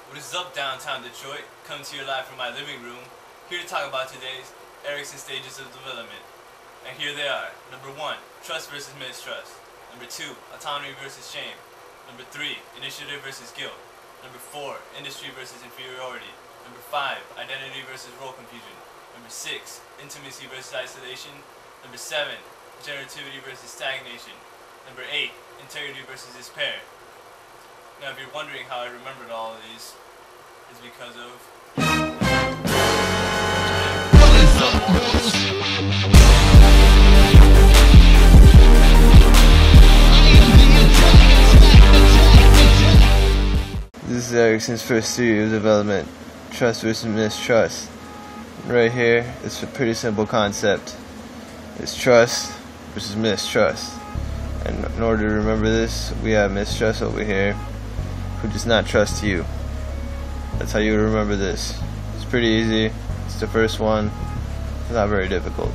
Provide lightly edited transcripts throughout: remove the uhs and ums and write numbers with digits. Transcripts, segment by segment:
What is up, downtown Detroit? Coming to you live from my living room, here to talk about today's Erikson stages of development. And here they are. Number 1, trust versus mistrust. Number 2, autonomy versus shame. Number 3, initiative versus guilt. Number 4, industry versus inferiority. Number 5, identity versus role confusion. Number 6, intimacy versus isolation. Number 7, generativity versus stagnation. Number 8, integrity versus despair. Now, if you're wondering how I remembered all of these, it's because of... This is Erikson's first theory of development, trust versus mistrust. Right here, it's a pretty simple concept. It's trust versus mistrust. And in order to remember this, we have mistrust over here, who does not trust you. That's how you remember this. It's pretty easy. It's the first one. It's not very difficult.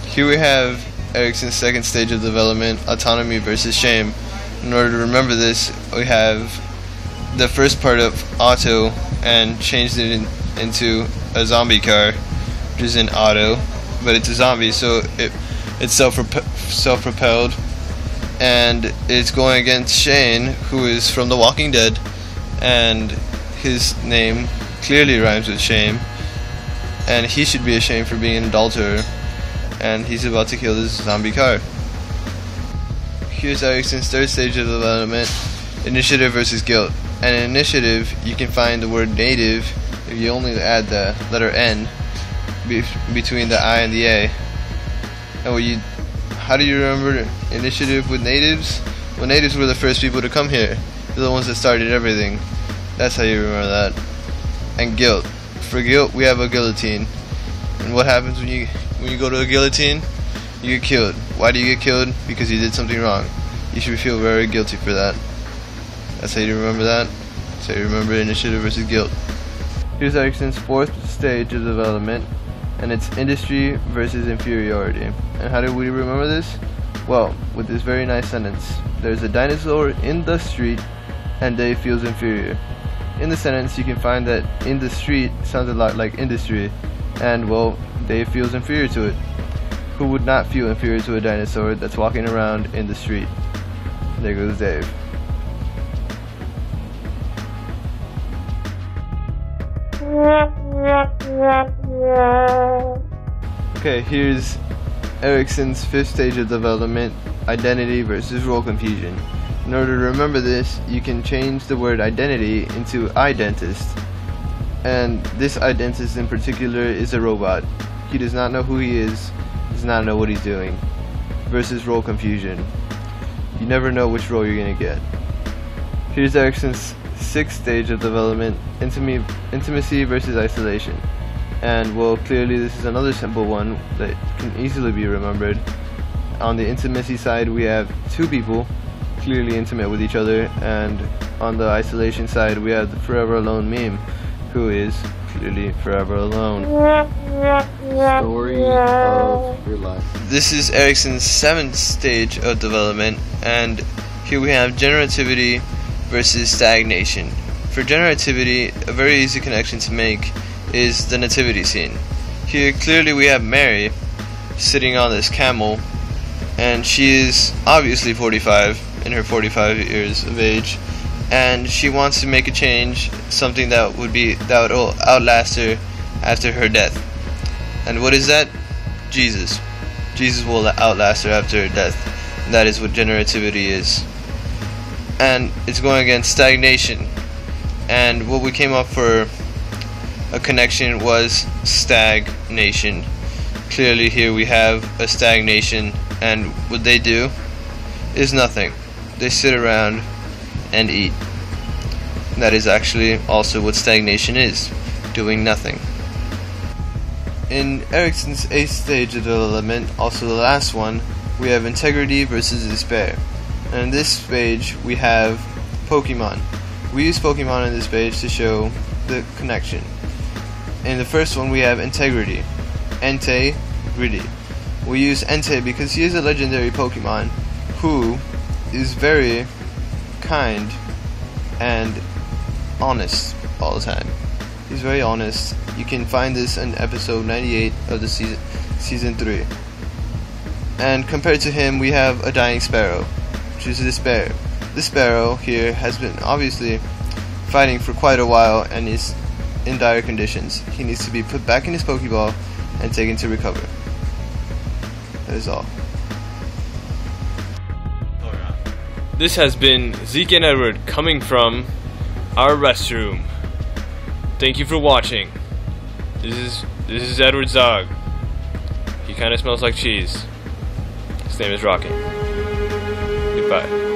Here we have Erikson's second stage of development, autonomy versus shame. In order to remember this, we have the first part of auto and changed it into a zombie car, which is an auto, but it's a zombie, so it's self-propelled, and it's going against Shane, who is from The Walking Dead, and his name clearly rhymes with shame, and he should be ashamed for being an adulterer, and he's about to kill this zombie car. Here's Erikson's third stage of development, initiative versus guilt. And in initiative, you can find the word native if you only add the letter N between the I and the A. And how do you remember initiative with natives? Well, natives were the first people to come here. They're the ones that started everything. That's how you remember that. And guilt. For guilt, we have a guillotine. And what happens when you go to a guillotine? You get killed. Why do you get killed? Because you did something wrong. You should feel very guilty for that. That's how you remember that. That's how you remember initiative versus guilt. Here's Erikson's fourth stage of development, and it's industry versus inferiority. And how do we remember this? Well, with this very nice sentence. There's a dinosaur in the street, and Dave feels inferior. In the sentence, you can find that in the street sounds a lot like industry, and well, Dave feels inferior to it. Who would not feel inferior to a dinosaur that's walking around in the street? There goes Dave. Okay, here's Erikson's fifth stage of development, identity versus role confusion. In order to remember this, you can change the word identity into I-dentist. And this I-dentist in particular is a robot. He does not know who he is, does not know what he's doing. Versus role confusion. You never know which role you're going to get. Here's Erikson's sixth stage of development, intimacy versus isolation. And well, clearly this is another simple one that can easily be remembered. On the intimacy side, we have two people clearly intimate with each other, and on the isolation side, we have the forever alone meme, who is clearly forever alone. Story of your life. This is Erikson's seventh stage of development, and here we have generativity versus stagnation. For generativity, a very easy connection to make is the nativity scene. Here clearly we have Mary sitting on this camel, and she is obviously 45, in her 45 years of age, and she wants to make a change, something that would outlast her after her death. And what is that? Jesus. Jesus will outlast her after her death. And that is what generativity is. And it's going against stagnation. And what we came up for a connection was stagnation. Clearly here we have a stagnation, and what they do is nothing. They sit around and eat. That is actually also what stagnation is, doing nothing. In Erikson's eighth stage of development, also the last one, we have integrity versus despair. And in this page we have Pokemon. We use Pokemon in this page to show the connection. In the first one we have integrity. Integrity. We use Entei because he is a legendary Pokemon who is very kind and honest all the time. He's very honest. You can find this in episode 98 of the season 3. And compared to him, we have a dying sparrow, which is this bear. This sparrow here has been obviously fighting for quite a while and is in dire conditions. He needs to be put back in his Pokeball and taken to recover. That is all. This has been Zeke and Edward coming from our restroom. Thank you for watching. This is Edward's dog. He kind of smells like cheese. His name is Rocky. Goodbye.